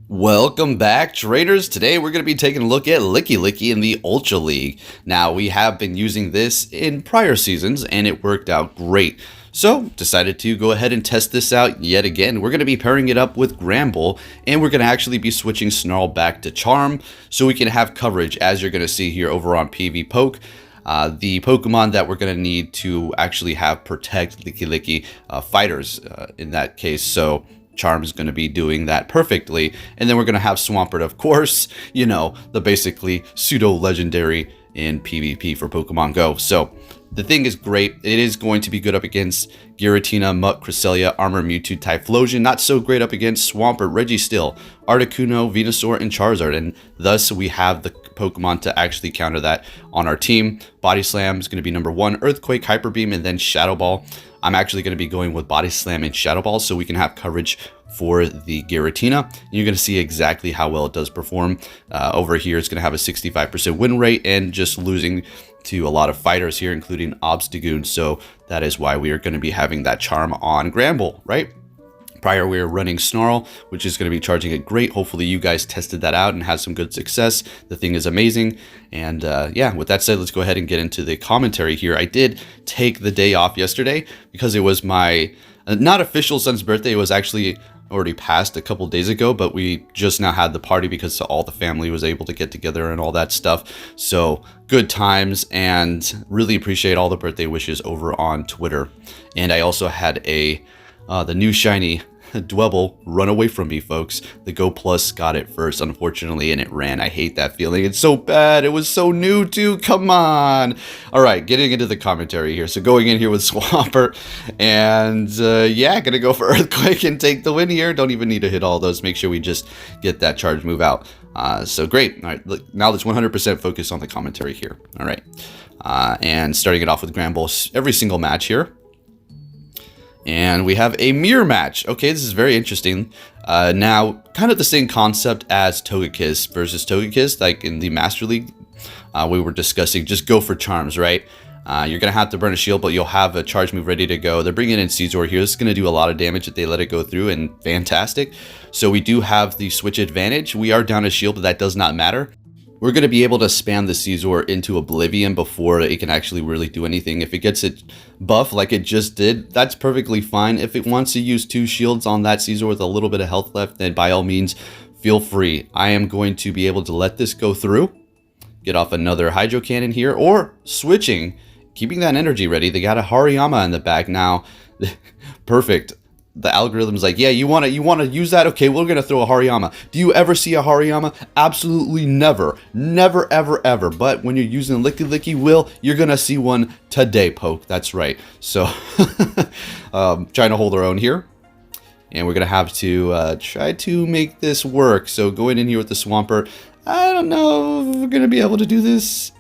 Welcome back, traders. Today we're going to be taking a look at Lickilicky in the Ultra League. Now, we have been using this in prior seasons and it worked out great. So, decided to go ahead and test this out yet again. We're going to be pairing it up with Gramble, and we're going to actually be switching Snarl back to Charm so we can have coverage, as you're going to see here over on Pvpoke. The Pokemon that we're going to need to actually have protect Lickilicky fighters in that case. So Charm is going to be doing that perfectly. And then we're going to have Swampert, of course, you know, the basically pseudo-legendary in PvP for Pokemon Go. So the thing is great. It is going to be good up against Giratina, Muck, Cresselia, Armor, Mewtwo, Typhlosion. Not so great up against Swampert, Registeel, Articuno, Venusaur, and Charizard. And thus we have the Pokemon to actually counter that on our team. Body Slam is going to be number 1, Earthquake, Hyper Beam, and then Shadow Ball. I'm actually going to be going with Body Slam and Shadow Ball so we can have coverage for the Giratina. And you're going to see exactly how well it does perform. Over here, it's going to have a 65% win rate and just losing to a lot of fighters here, including Obstagoon. So that is why we are going to be having that Charm on Gramble, right? Prior, we were running Snarl, which is going to be charging it great. Hopefully, you guys tested that out and had some good success. The thing is amazing. And yeah, with that said, let's go ahead and get into the commentary here. I did take the day off yesterday because it was my not official son's birthday. It was actually already passed a couple days ago, but we just now had the party because all the family was able to get together and all that stuff. So good times, and really appreciate all the birthday wishes over on Twitter. And I also had the new shiny Dwebble run away from me, folks. The Go Plus got it first, unfortunately, and it ran. I hate that feeling. It's so bad. It was so new, too. Come on. All right, getting into the commentary here. So going in here with Swampert, and yeah, gonna go for Earthquake and take the win here. Don't even need to hit all those. Make sure we just get that charge move out. So great. All right, look, now let's 100% focus on the commentary here. All right, and starting it off with Gramble every single match here. And we have a mirror match. Okay, this is very interesting. Now, kind of the same concept as Togekiss versus Togekiss, like in the Master League. We were discussing just go for charms, right? You're going to have to burn a shield, but you'll have a charge move ready to go. They're bringing in Scizor here. This is going to do a lot of damage if they let it go through, and fantastic. So we do have the switch advantage. We are down a shield, but that does not matter. We're going to be able to spam the Scizor into Oblivion before it can actually really do anything. If it gets it buff like it just did, that's perfectly fine. If it wants to use 2 shields on that Scizor with a little bit of health left, then by all means, feel free. I am going to be able to let this go through, get off another Hydro Cannon here, or switching, keeping that energy ready. They got a Hariyama in the back now. Perfect. The algorithm's like, yeah, you want to use that? Okay, we're going to throw a Hariyama. Do you ever see a Hariyama? Absolutely never. Never, ever, ever. But when you're using Lickilicky, you're going to see one today, Poke. That's right. So, trying to hold our own here. And we're going to have to try to make this work. So, going in here with the Swampert. I don't know if we're going to be able to do this.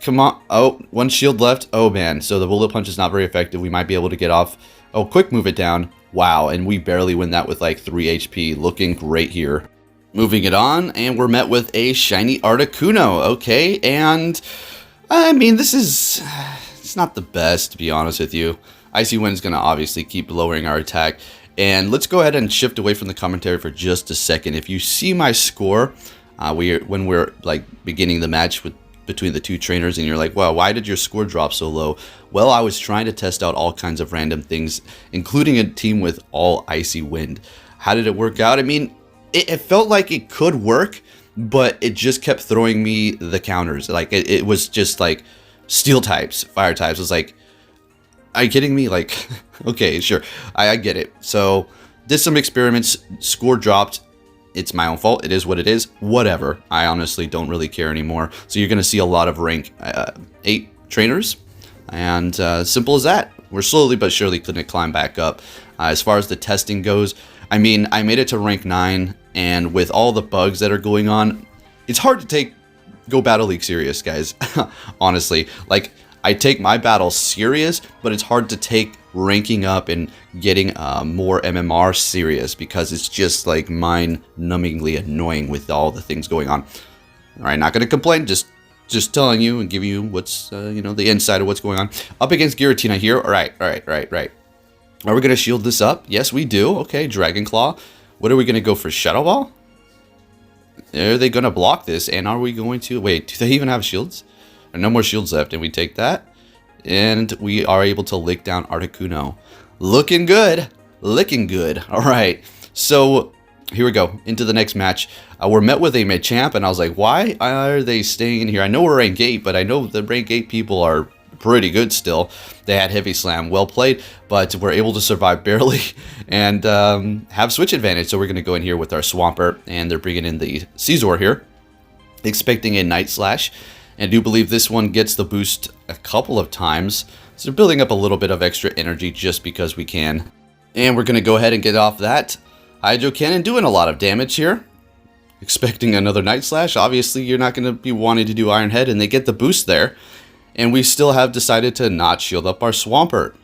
Come on. Oh, 1 shield left. Oh, man. So, the Bullet Punch is not very effective. We might be able to get off. Oh, quick move it down. Wow, and we barely win that with like 3 HP. Looking great here. Moving it on, and we're met with a shiny Articuno. Okay, and I mean, it's not the best, to be honest with you. Icy Wind's going to obviously keep lowering our attack. And let's go ahead and shift away from the commentary for just a second. If you see my score, when we're like beginning the match between the 2 trainers, and you're like, wow, why did your score drop so low? Well, I was trying to test out all kinds of random things, including a team with all Icy Wind. How did it work out? I mean, it felt like it could work, but it just kept throwing me the counters. Like, it was just like Steel types, Fire types. It was like, are you kidding me? Like, okay, sure, I get it. So, did some experiments, score dropped. It's my own fault. It is what it is. Whatever. I honestly don't really care anymore. So you're going to see a lot of rank 8 trainers. And simple as that. We're slowly but surely going to climb back up. As far as the testing goes, I mean, I made it to rank 9. And with all the bugs that are going on, it's hard to Go Battle League serious, guys. Honestly. Like, I take my battles serious, but it's hard to take ranking up and getting more MMR serious because it's just like mind-numbingly annoying with all the things going on. All right, not going to complain, just telling you and give you what's, the inside of what's going on. Up against Giratina here. All right. Are we going to shield this up? Yes, we do. Okay, Dragon Claw. What are we going to go for? Shadow Ball? Are they going to block this? And are we going to... Wait, do they even have shields? There are no more shields left, and we take that. And we are able to lick down Articuno. Looking good. Licking good. All right. So here we go. Into the next match. We're met with a Machamp, and I was like, why are they staying in here? I know we're rank 8, but I know the rank 8 people are pretty good still. They had Heavy Slam. Well played, but we're able to survive barely and have switch advantage. So we're going to go in here with our Swampert, and they're bringing in the Scizor here, expecting a Night Slash. And I do believe this one gets the boost a couple of times. So they're building up a little bit of extra energy just because we can. And we're going to go ahead and get off that. Hydro Cannon doing a lot of damage here. Expecting another Night Slash. Obviously, you're not going to be wanting to do Iron Head, and they get the boost there. And we still have decided to not shield up our Swampert.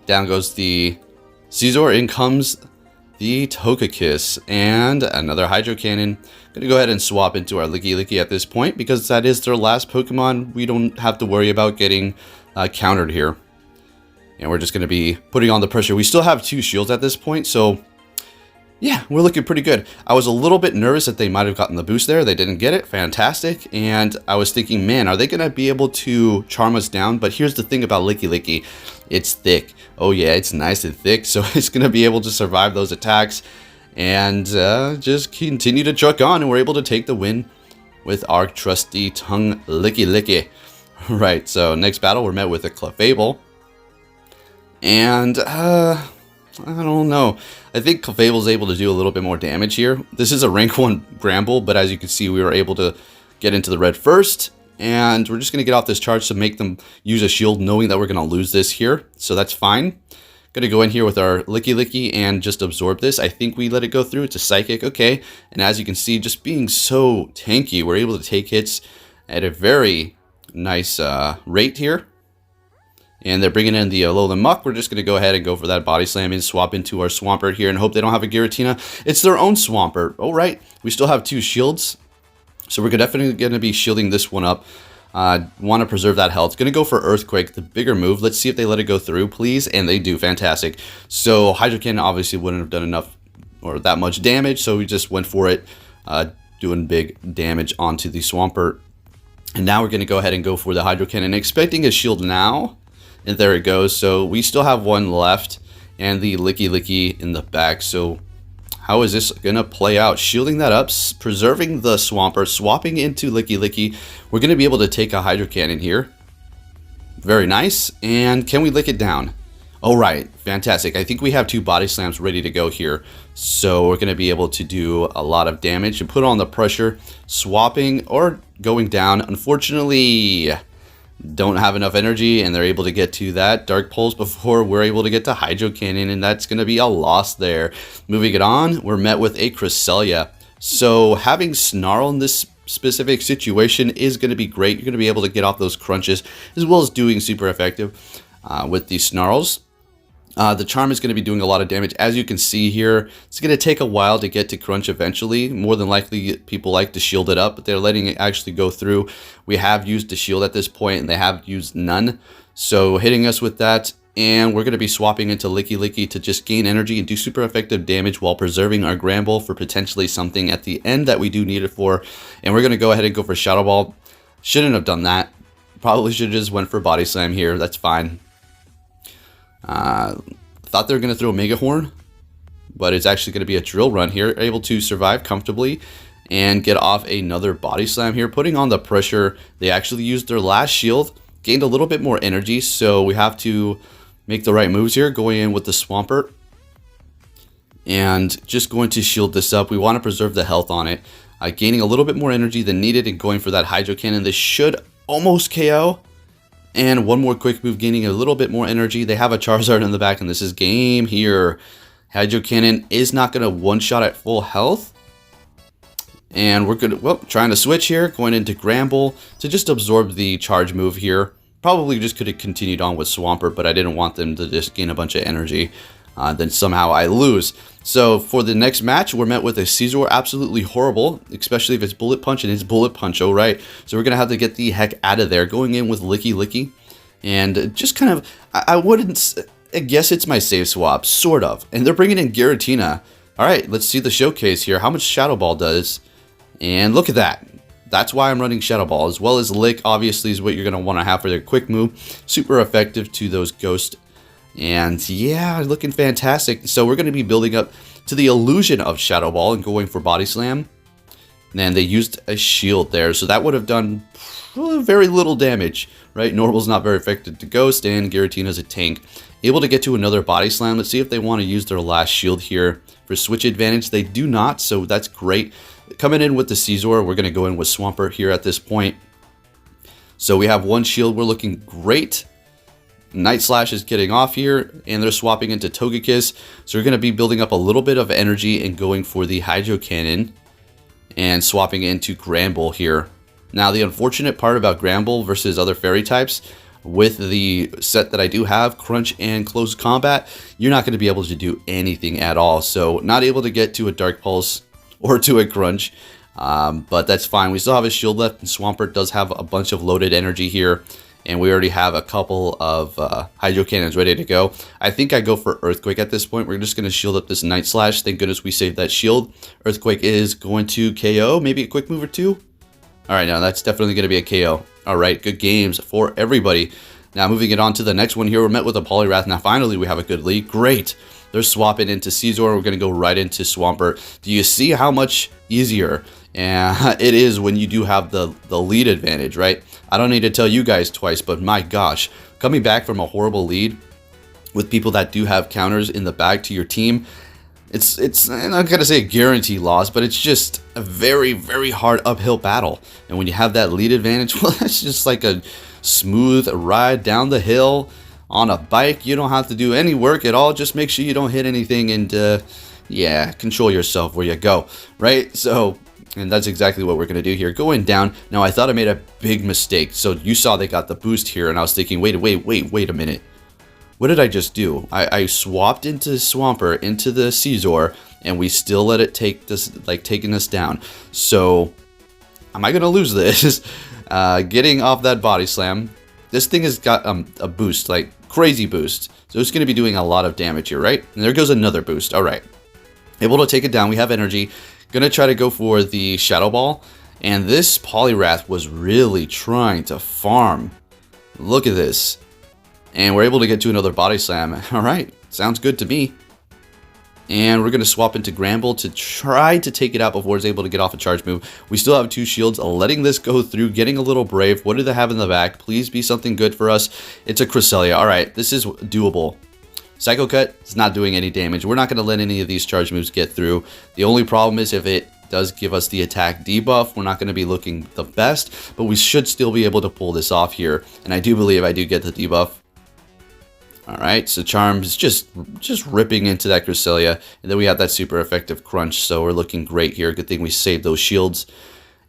Down goes the Scizor. In comes the Togekiss. And another Hydro Cannon. Going to go ahead and swap into our Lickilicky at this point, because that is their last Pokemon. We don't have to worry about getting countered here. And we're just going to be putting on the pressure. We still have 2 shields at this point, so yeah, we're looking pretty good. I was a little bit nervous that they might have gotten the boost there. They didn't get it. Fantastic. And I was thinking, man, are they going to be able to charm us down? But here's the thing about Lickilicky. It's thick. Oh yeah, it's nice and thick, so it's going to be able to survive those attacks. And just continue to truck on, and we're able to take the win with our trusty tongue Lickilicky. Right, so next battle we're met with a Clefable. And I don't know. I think Clefable's able to do a little bit more damage here. This is a rank 1 Bramble, but as you can see, we were able to get into the red first. And we're just going to get off this charge to make them use a shield, knowing that we're going to lose this here. So that's fine. Going to go in here with our Lickilicky and just absorb this. I think we let it go through. It's a Psychic. Okay. And as you can see, just being so tanky, we're able to take hits at a very nice rate here. And they're bringing in the Alolan Muck. We're just going to go ahead and go for that Body Slam and swap into our Swampert here and hope they don't have a Giratina. It's their own Swampert. All right. We still have 2 shields. So we're definitely going to be shielding this one up. Want to preserve that health. Going to go for Earthquake, the bigger move. Let's see if they let it go through, please. And they do. Fantastic. So Hydro Cannon obviously wouldn't have done enough or that much damage. So we just went for it, doing big damage onto the Swampert. And now we're going to go ahead and go for the Hydro Cannon, expecting a shield now. And there it goes. So we still have one left and the Lickilicky in the back. So how is this going to play out? Shielding that up, preserving the Swampert, swapping into Lickilicky. We're going to be able to take a Hydro Cannon here. Very nice. And can we lick it down? All right. Fantastic. I think we have 2 Body Slams ready to go here. So we're going to be able to do a lot of damage and put on the pressure. Swapping or going down. Unfortunately, don't have enough energy, and they're able to get to that Dark Pulse before we're able to get to Hydro Cannon, and that's going to be a loss there. Moving it on, we're met with a Cresselia. So having Snarl in this specific situation is going to be great. You're going to be able to get off those crunches, as well as doing super effective with these Snarls. The Charm is going to be doing a lot of damage. As you can see here, it's going to take a while to get to Crunch eventually. More than likely, people like to shield it up, but they're letting it actually go through. We have used the shield at this point, and they have used none. So hitting us with that, and we're going to be swapping into Lickilicky to just gain energy and do super effective damage while preserving our Gramble for potentially something at the end that we do need it for. And we're going to go ahead and go for Shadow Ball. Shouldn't have done that. Probably should have just went for Body Slam here. That's fine. Thought they were going to throw a Mega Horn, but it's actually going to be a Drill Run here. Able to survive comfortably and get off another Body Slam here, putting on the pressure. They actually used their last shield, gained a little bit more energy, so we have to make the right moves here, going in with the Swampert and just going to shield this up. We want to preserve the health on it, gaining a little bit more energy than needed and going for that Hydro Cannon. This should almost KO. And one more quick move, gaining a little bit more energy. They have a Charizard in the back, and this is game here. Hydro Cannon is not going to one-shot at full health. And we're going to, well, trying to switch here, going into Gramble to just absorb the charge move here. Probably just could have continued on with Swampert, but I didn't want them to just gain a bunch of energy. Then somehow I lose. So for the next match, we're met with a Scizor, absolutely horrible, especially if it's Bullet Punch, and it's Bullet Punch, all right. So we're going to have to get the heck out of there, going in with Lickilicky. And just kind of, I wouldn't, I guess it's my save swap, sort of. And they're bringing in Giratina. All right, let's see the showcase here. How much Shadow Ball does. And look at that. That's why I'm running Shadow Ball, as well as Lick, obviously, is what you're going to want to have for their quick move. Super effective to those Ghost. And yeah, looking fantastic. So we're going to be building up to the illusion of Shadow Ball and going for Body Slam. And then they used a shield there, so that would have done very little damage, right? Normal's not very effective to Ghost, and Giratina's a tank. Able to get to another Body Slam. Let's see if they want to use their last shield here for switch advantage. They do not, so that's great. Coming in with the Scizor, we're going to go in with Swampert here at this point. So we have one shield. We're looking great. Night Slash is getting off here, and they're swapping into Togekiss. So we're going to be building up a little bit of energy and going for the Hydro Cannon and swapping into Granbull here. Now, the unfortunate part about Granbull versus other fairy types, with the set that I do have, Crunch and Close Combat, you're not going to be able to do anything at all. So not able to get to a Dark Pulse or to a Crunch, but that's fine. We still have a shield left, and Swampert does have a bunch of loaded energy here, and we already have a couple of Hydro Cannons ready to go. I think I go for Earthquake at this point. We're just going to shield up this Night Slash. Thank goodness we saved that shield. Earthquake is going to KO, maybe a quick move or two. All right, now that's definitely going to be a KO. All right, good games for everybody. Now moving it on to the next one here, we're met with a Poliwrath. Now finally we have a good lead. Great. They're swapping into Scizor. We're going to go right into Swampert. Do you see how much easier it is when you do have the lead advantage, right? I don't need to tell you guys twice, but my gosh, coming back from a horrible lead with people that do have counters in the bag to your team, it's I'm not going to say a guarantee loss, but it's just a very, very hard uphill battle. And when you have that lead advantage, well, that's just like a smooth ride down the hill on a bike. You don't have to do any work at all. Just make sure you don't hit anything, and yeah, control yourself where you go, right? So, and that's exactly what we're going to do here. Going down. Now, I thought I made a big mistake. So you saw they got the boost here, and I was thinking, wait a minute. What did I just do? I swapped into Swampert, into the Scizor, and we still let it take this, like taking us down. So, am I going to lose this? Getting off that Body Slam. This thing has got a boost, like crazy boost. So it's going to be doing a lot of damage here, right? And there goes another boost. All right. Able to take it down. We have energy. Going to try to go for the Shadow Ball. And this Poliwrath was really trying to farm. Look at this. And we're able to get to another Body Slam. All right. Sounds good to me. And we're going to swap into Granbull to try to take it out before it's able to get off a charge move. We still have two shields. Letting this go through. Getting a little brave. What do they have in the back? Please be something good for us. It's a Cresselia. All right. This is doable. Psycho Cut is not doing any damage. We're not going to let any of these charge moves get through. The only problem is if it does give us the attack debuff, we're not going to be looking the best. But we should still be able to pull this off here. And I do believe I do get the debuff. Alright, so Charm is just ripping into that Cresselia. And then we have that super effective Crunch, so we're looking great here. Good thing we saved those shields.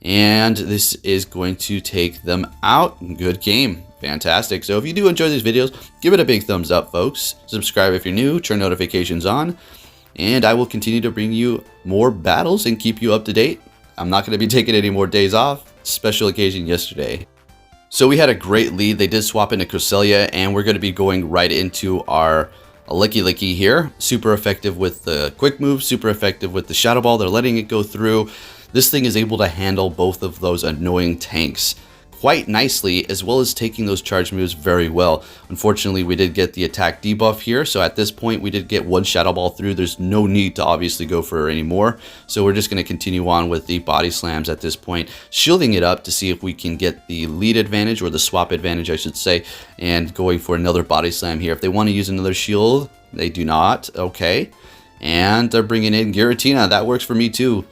And this is going to take them out. Good game. Fantastic. So if you do enjoy these videos, give it a big thumbs up, folks. Subscribe if you're new, turn notifications on. And I will continue to bring you more battles and keep you up to date. I'm not going to be taking any more days off. Special occasion yesterday. So we had a great lead. They did swap into Cresselia, and we're going to be going right into our Lickilicky here. Super effective with the quick move, super effective with the Shadow Ball. They're letting it go through. This thing is able to handle both of those annoying tanks quite nicely, as well as taking those charge moves very well. Unfortunately, we did get the attack debuff here, so at this point we did get one Shadow Ball through. There's no need to obviously go for any more, so we're just going to continue on with the Body Slams at this point, shielding it up to see if we can get the lead advantage, or the swap advantage I should say, and going for another Body Slam here. If they want to use another shield, they do not. Okay, and they're bringing in Giratina. That works for me too.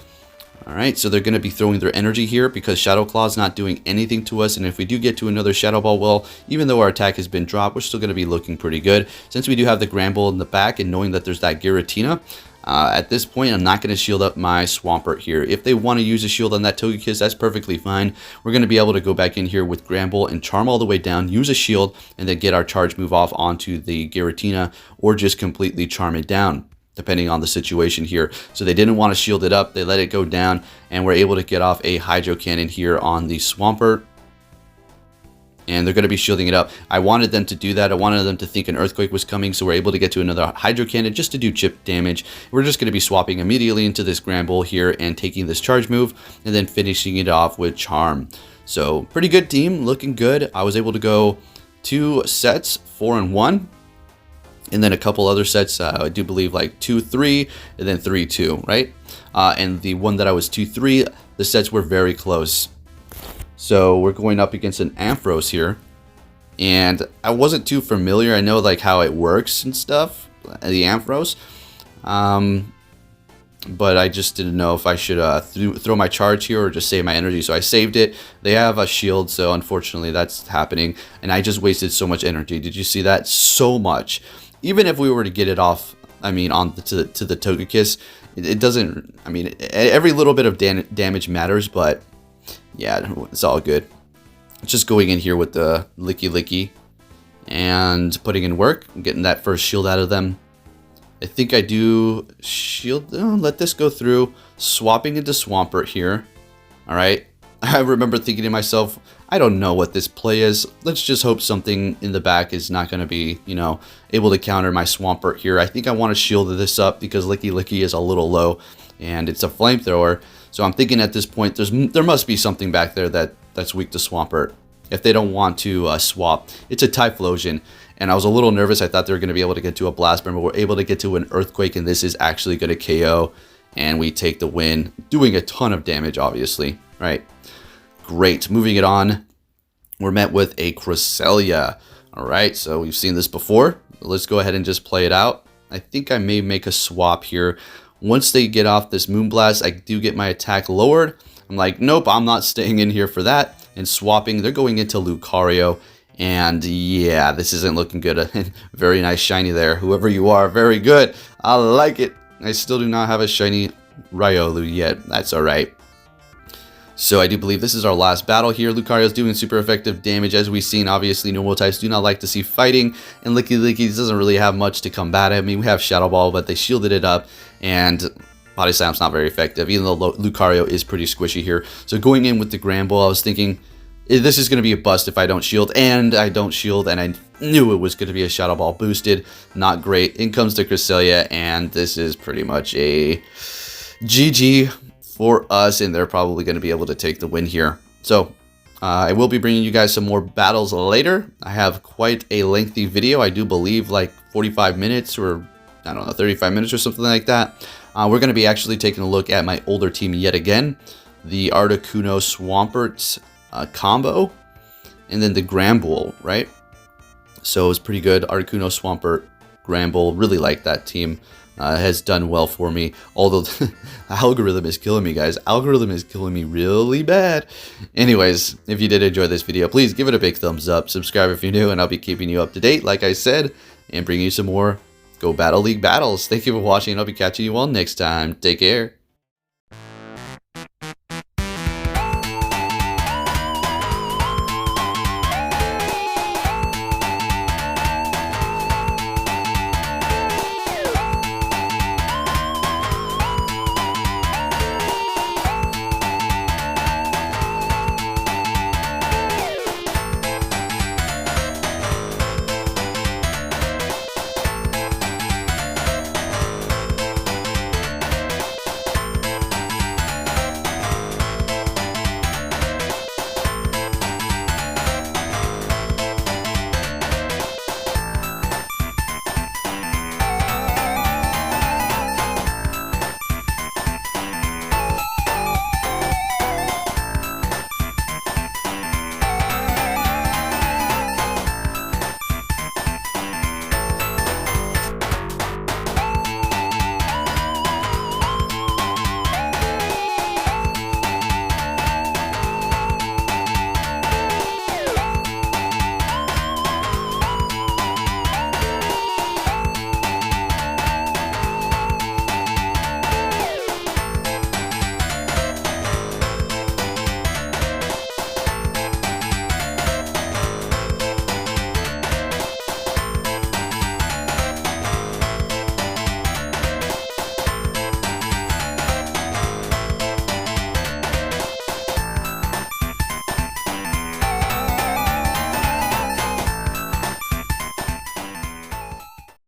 Alright, so they're going to be throwing their energy here because Shadow Claw's not doing anything to us. And if we do get to another Shadow Ball, well, even though our attack has been dropped, we're still going to be looking pretty good. Since we do have the Granbull in the back, and knowing that there's that Giratina, at this point, I'm not going to shield up my Swampert here. If they want to use a shield on that Togekiss, that's perfectly fine. We're going to be able to go back in here with Granbull and Charm all the way down, use a shield, and then get our charge move off onto the Giratina, or just completely charm it down, depending on the situation here. So they didn't want to shield it up. They let it go down, and we're able to get off a Hydro Cannon here on the Swampert. and they're going to be shielding it up. I wanted them to do that. I wanted them to think an Earthquake was coming, so we're able to get to another Hydro Cannon just to do chip damage. We're just going to be swapping immediately into this Granbull here and taking this charge move, and then finishing it off with Charm. So pretty good team, looking good. I was able to go 2 sets, 4 and 1. And then a couple other sets, I do believe like 2-3, and then 3-2, right? And the one that I was 2-3, the sets were very close. So we're going up against an Ampharos here. And I wasn't too familiar. I know like how it works and stuff, the Ampharos. But I just didn't know if I should throw my charge here or just save my energy. So I saved it. They have a shield, so unfortunately that's happening. And I just wasted so much energy. Did you see that? So much. Even if we were to get it off, I mean, to the Togekiss, it doesn't, I mean, every little bit of damage matters, but yeah, it's all good. Just going in here with the Lickilicky and putting in work, getting that first shield out of them. I think I do shield, let this go through, swapping into Swampert here. All right, I remember thinking to myself, I don't know what this play is. Let's just hope something in the back is not going to be, you know, able to counter my Swampert here. I think I want to shield this up because Lickilicky is a little low and it's a flamethrower. So I'm thinking at this point, there must be something back there that's weak to Swampert. If they don't want to swap, it's a Typhlosion. And I was a little nervous. I thought they were going to be able to get to a Blast Burn, but we're able to get to an Earthquake, and this is actually going to KO. And we take the win, doing a ton of damage, obviously. Right. Great. Moving it on, we're met with a Cresselia. All right, so we've seen this before. Let's go ahead and just play it out. I think I may make a swap here. Once they get off this Moonblast, I do get my attack lowered. I'm like, nope, I'm not staying in here for that. And swapping, they're going into Lucario. And yeah, this isn't looking good. Very nice shiny there. Whoever you are, very good. I like it. I still do not have a shiny Riolu yet. That's all right. So I do believe this is our last battle here. Lucario's doing super effective damage. As we've seen, obviously, normal types do not like to see fighting. And Lickilicky doesn't really have much to combat it. I mean, we have Shadow Ball, but they shielded it up. And Body Slam's not very effective, even though Lucario is pretty squishy here. So going in with the Granbull, I was thinking, this is going to be a bust if I don't shield. And I don't shield, and I knew it was going to be a Shadow Ball boosted. Not great. In comes the Cresselia, and this is pretty much a GG for us, and they're probably going to be able to take the win here. So I will be bringing you guys some more battles later. I have quite a lengthy video. I do believe like 45 minutes or I don't know, 35 minutes or something like that. We're going to be actually taking a look at my older team yet again. The Articuno Swampert combo, and then the Granbull, right? So it was pretty good. Articuno, Swampert, Granbull, really like that team. Has done well for me, although the algorithm is killing me, guys. Algorithm is killing me really bad. Anyways, if you did enjoy this video, please give it a big thumbs up, subscribe if you're new, and I'll be keeping you up to date, like I said, and bringing you some more Go Battle League battles. Thank you for watching, and I'll be catching you all next time. Take care.